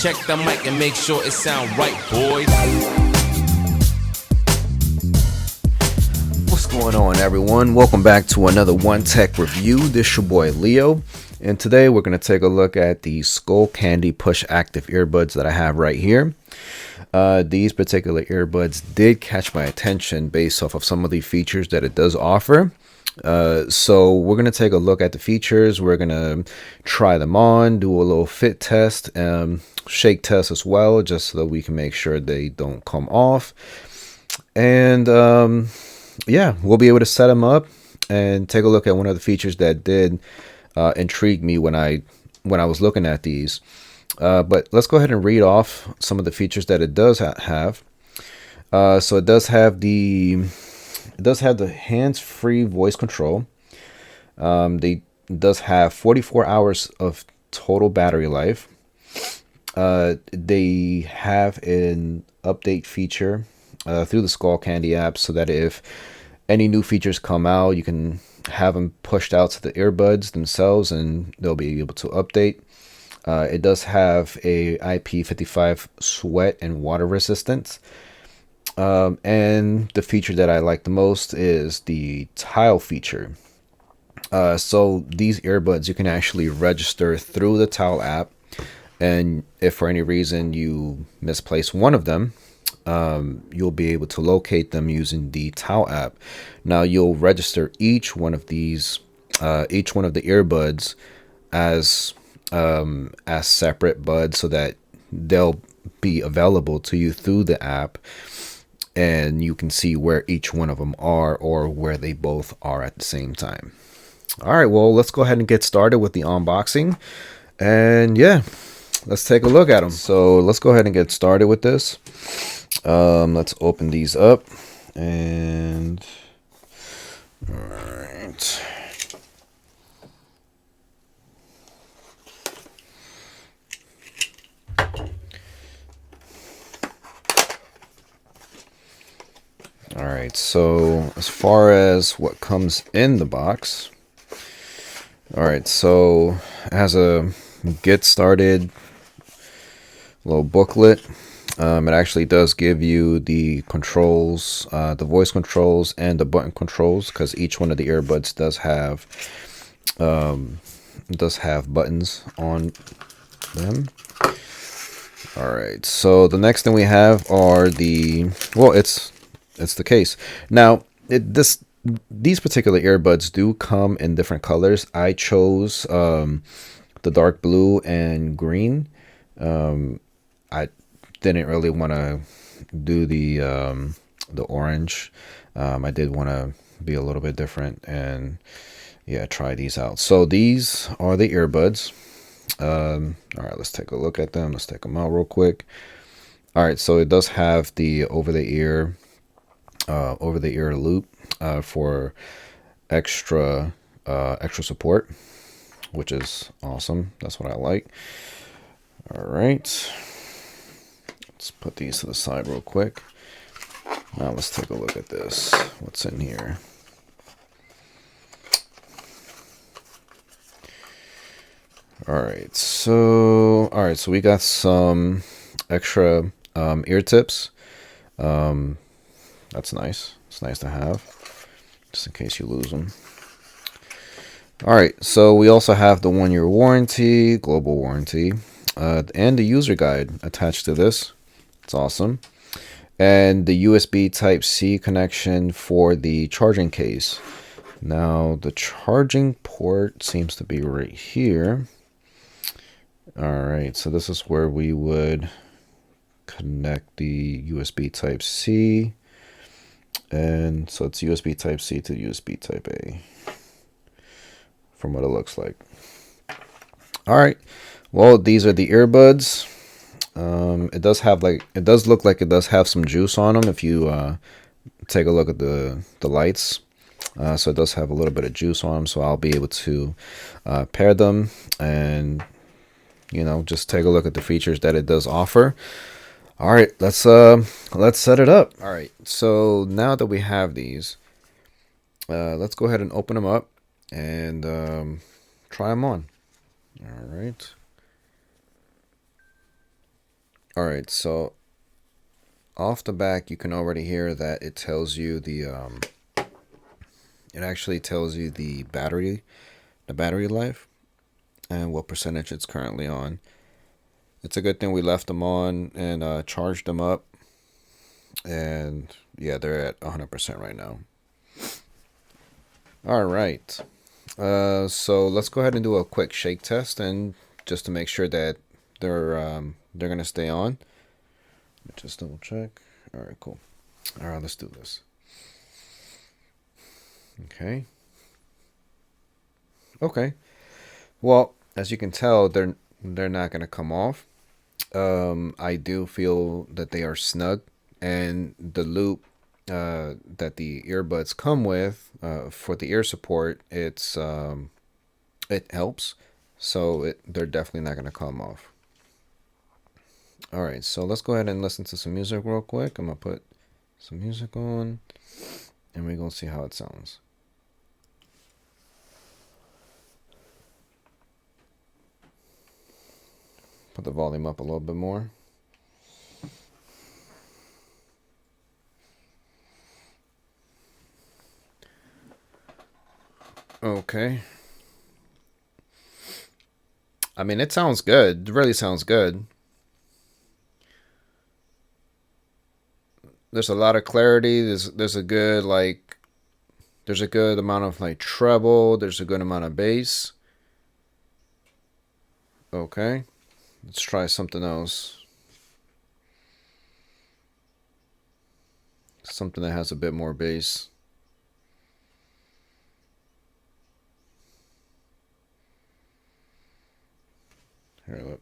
check the mic and make sure it sound right, boys. What's going on, everyone? Welcome back to another OneTek review. This is your boy Leo, and today we're going to take a look at the Skullcandy Push Active Earbuds that I have right here. These particular earbuds did catch my attention based off of some of the features that it does offer. So we're going to take a look at the features. We're going to try them on, do a little fit test, shake test as well, just so that we can make sure they don't come off. And yeah, we'll be able to set them up and take a look at one of the features that did intrigue me when I was looking at these. But let's go ahead and read off some of the features that it does have. So it does have the hands-free voice control. It does have 44 hours of total battery life. They have an update feature through the Skullcandy app, so that if any new features come out, you can have them pushed out to the earbuds themselves, and they'll be able to update. It does have a IP55 sweat and water resistance. And the feature that I like the most is the tile feature. So these earbuds, you can actually register through the tile app, and if for any reason you misplace one of them, you'll be able to locate them using the tile app. Now you'll register each one of the earbuds as separate buds, so that they'll be available to you through the app, and you can see where each one of them are, or where they both are at the same time. All right, well, let's go ahead and get started with the unboxing, and yeah, let's take a look at them. So let's go ahead and get started with this. Let's open these up, and all right. All right, so as far as what comes in the box, all right, so it has a get started little booklet. It actually does give you the controls, the voice controls and the button controls, because each one of the earbuds does have buttons on them. All right, so the next thing we have are it's the case. Now, these particular earbuds do come in different colors. I chose the dark blue and green. I didn't really want to do the orange. I did want to be a little bit different and yeah, try these out. So these are the earbuds. All right, let's take a look at them. Let's take them out real quick. All right, so it does have the over the ear loop for extra support, which is awesome. That's what I like. All right, let's put these to the side real quick. Now let's take a look at this. What's in here? All right, so we got some extra ear tips. That's nice. It's nice to have, just in case you lose them. All right, so we also have the 1-year warranty, global warranty, and the user guide attached to this. It's awesome. And the USB Type-C connection for the charging case. Now, the charging port seems to be right here. All right, so this is where we would connect the USB Type-C. And so it's USB Type-C to USB Type-A from what it looks like. All right, well, these are the earbuds. It does look like it does have some juice on them if you take a look at the lights. So it does have a little bit of juice on them, so I'll be able to pair them and just take a look at the features that it does offer. All right, let's set it up. All right, so now that we have these, let's go ahead and open them up and try them on. All right. All right, so off the back, you can already hear that it tells you it actually tells you the battery life, and what percentage it's currently on. It's a good thing we left them on and charged them up, and yeah, they're at 100% right now. All right, so let's go ahead and do a quick shake test, and just to make sure that they're gonna stay on. Just double check. All right, cool. All right, let's do this. Okay. Okay. Well, as you can tell, they're not gonna come off. I do feel that they are snug, and the loop that the earbuds come with for the ear support, it helps. So they're definitely not gonna come off. All right, so let's go ahead and listen to some music real quick. I'm gonna put some music on, and we're gonna see how it sounds. Put the volume up a little bit more. Okay. I mean, it sounds good. It really sounds good. There's a lot of clarity. There's a good there's a good amount of like treble. There's a good amount of bass. Okay. Let's try something else. Something that has a bit more bass. Here, look.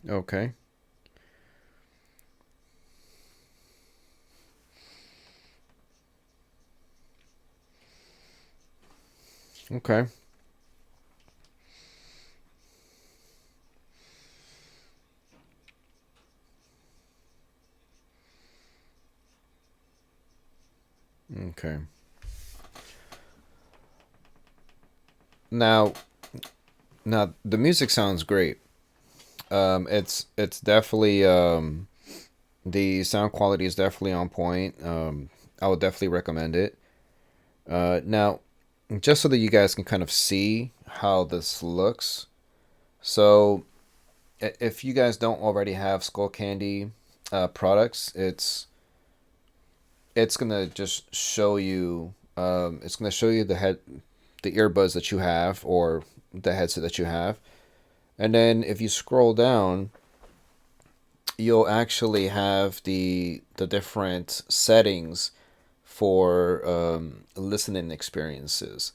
Okay. Okay. Okay. Now, now the music sounds great. It's definitely the sound quality is definitely on point. I would definitely recommend it. Now, just so that you guys can kind of see how this looks. So, if you guys don't already have Skullcandy products, it's gonna just show you. It's gonna show you the earbuds that you have, or the headset that you have, and then if you scroll down, you'll actually have the different settings for listening experiences.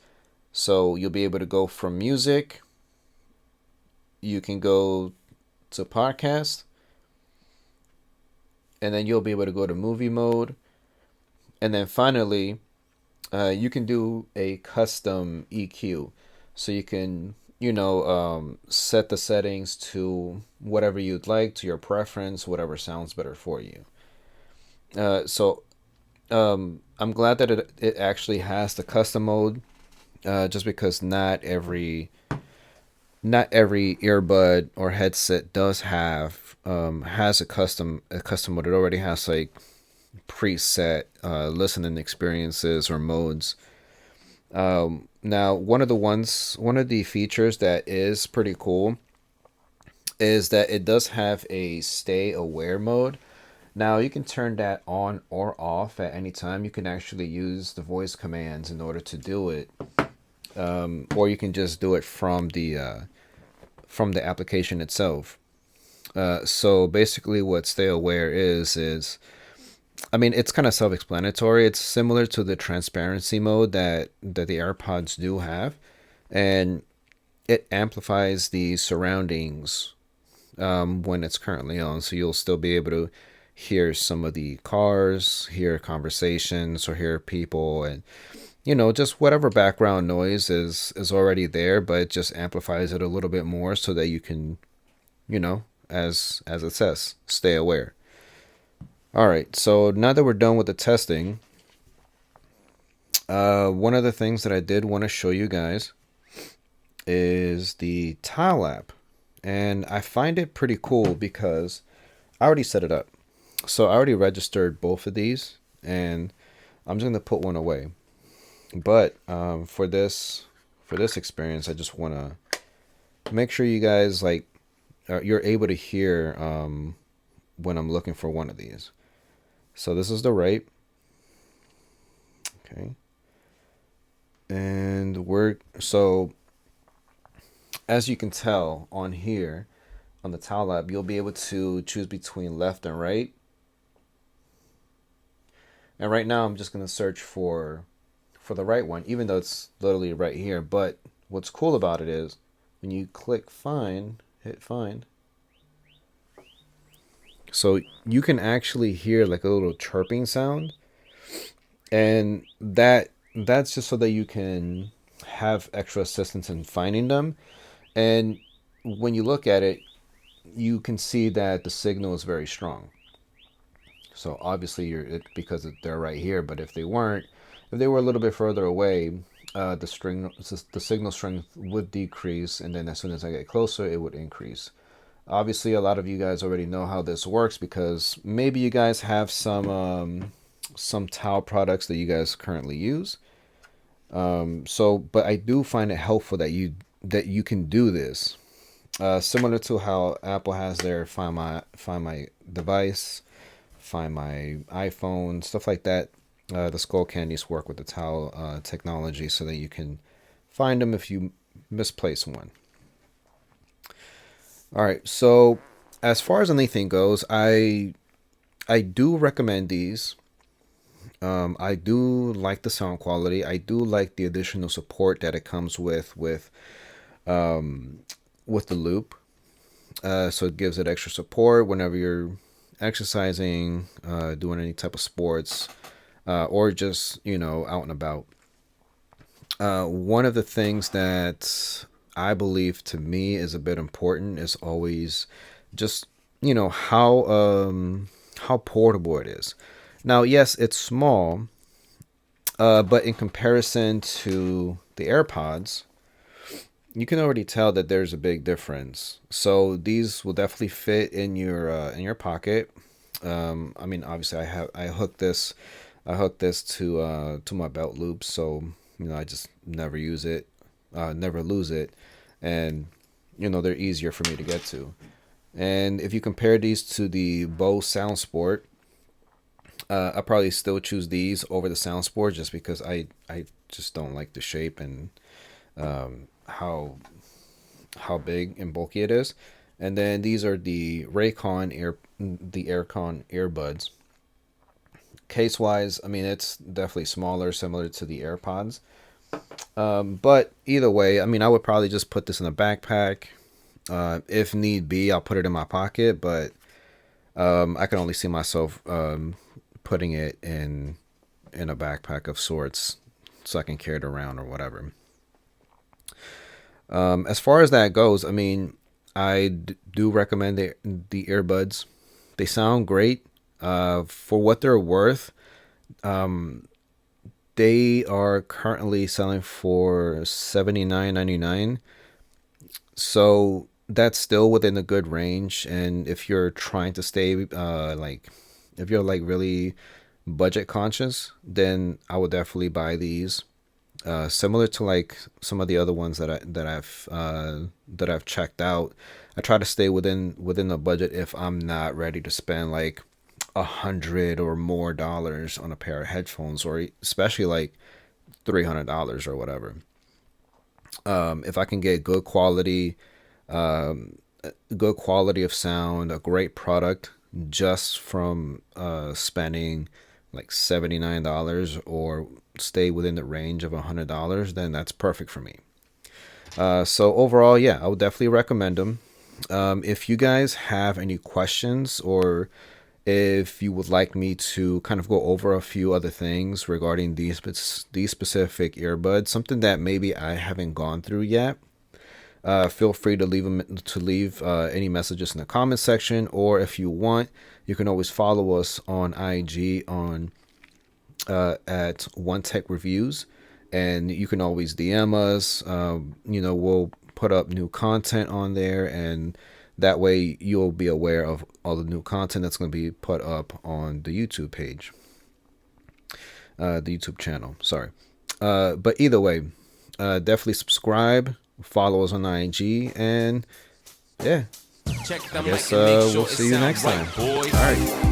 So you'll be able to go from music. You can go to podcast, and then you'll be able to go to movie mode, and then finally, you can do a custom EQ, so you can set the settings to whatever you'd like, to your preference, whatever sounds better for you. So I'm glad that it actually has the custom mode, just because not every earbud or headset does have has a custom mode. It already has like preset listening experiences or modes. Now, one of the features that is pretty cool is that it does have a stay aware mode. Now, you can turn that on or off at any time. You can actually use the voice commands in order to do it, or you can just do it from the application itself. So basically, what stay aware is I mean, it's kind of self-explanatory. It's similar to the transparency mode that the AirPods do have, and it amplifies the surroundings when it's currently on. So you'll still be able to hear some of the cars, hear conversations, or hear people, and just whatever background noise is already there, but it just amplifies it a little bit more so that you can, as it says, stay aware. All right, so now that we're done with the testing, one of the things that I did want to show you guys is the tile app. And I find it pretty cool because I already set it up. So I already registered both of these, and I'm just gonna put one away. But for this experience, I just want to make sure you guys like you're able to hear when I'm looking for one of these. So this is the right. Okay. And so as you can tell on here on the tile app, you'll be able to choose between left and right. And right now I'm just going to search for the right one, even though it's literally right here. But what's cool about it is when you click find, hit find, so you can actually hear like a little chirping sound, and that's just so that you can have extra assistance in finding them. And when you look at it, you can see that the signal is very strong. So obviously because they're right here, but if they weren't, if they were a little bit further away, the signal strength would decrease, and then as soon as I get closer, it would increase. Obviously, a lot of you guys already know how this works because maybe you guys have some towel products that you guys currently use. But I do find it helpful that you can do this. Similar to how Apple has their find my device, find my iPhone, stuff like that. The Skullcandies work with the towel technology so that you can find them if you misplace one. All right, so as far as anything goes, I do recommend these. I do like the sound quality. I do like the additional support that it comes with the loop. So it gives it extra support whenever you're exercising, doing any type of sports, or just out and about. One of the things that I believe to me is a bit important is always just how portable it is. Now, yes, it's small, but in comparison to the AirPods, you can already tell that there's a big difference. So these will definitely fit in your pocket. I mean, obviously, I hooked this to my belt loop, so I just never use it, never lose it, and they're easier for me to get to. And if you compare these to the Bose Sound Sport, I probably still choose these over the Sound Sport just because I just don't like the shape and how big and bulky it is. And then these are the Aircon earbuds. Case wise, I mean, it's definitely smaller, similar to the AirPods. But either way, I mean, I would probably just put this in a backpack. If need be, I'll put it in my pocket, but I can only see myself putting it in a backpack of sorts so I can carry it around or whatever. As far as that goes, I mean, I do recommend the earbuds. They sound great. For what they're worth, they are currently selling for $79.99. So that's still within a good range. And if you're trying to stay if you're like really budget conscious, then I would definitely buy these. Similar to like some of the other ones that I've checked out, I try to stay within the budget if I'm not ready to spend like $100 or more on a pair of headphones, or especially like $300 or whatever. If I can get good quality of sound, a great product, just from spending like $79 or stay within the range of $100, then that's perfect for me. So overall, yeah, I would definitely recommend them. If you guys have any questions, or if you would like me to kind of go over a few other things regarding these specific earbuds, something that maybe I haven't gone through yet, feel free to leave any messages in the comment section, or if you want, you can always follow us on IG at OneTek Reviews, and you can always DM us. You know, we'll put up new content on there, and that way you'll be aware of all the new content that's going to be put up on the YouTube page, the YouTube channel. Sorry. But either way, definitely subscribe, follow us on IG, and yeah, Check the I guess mic and make sure we'll it see you sound next right, time. boys. All right.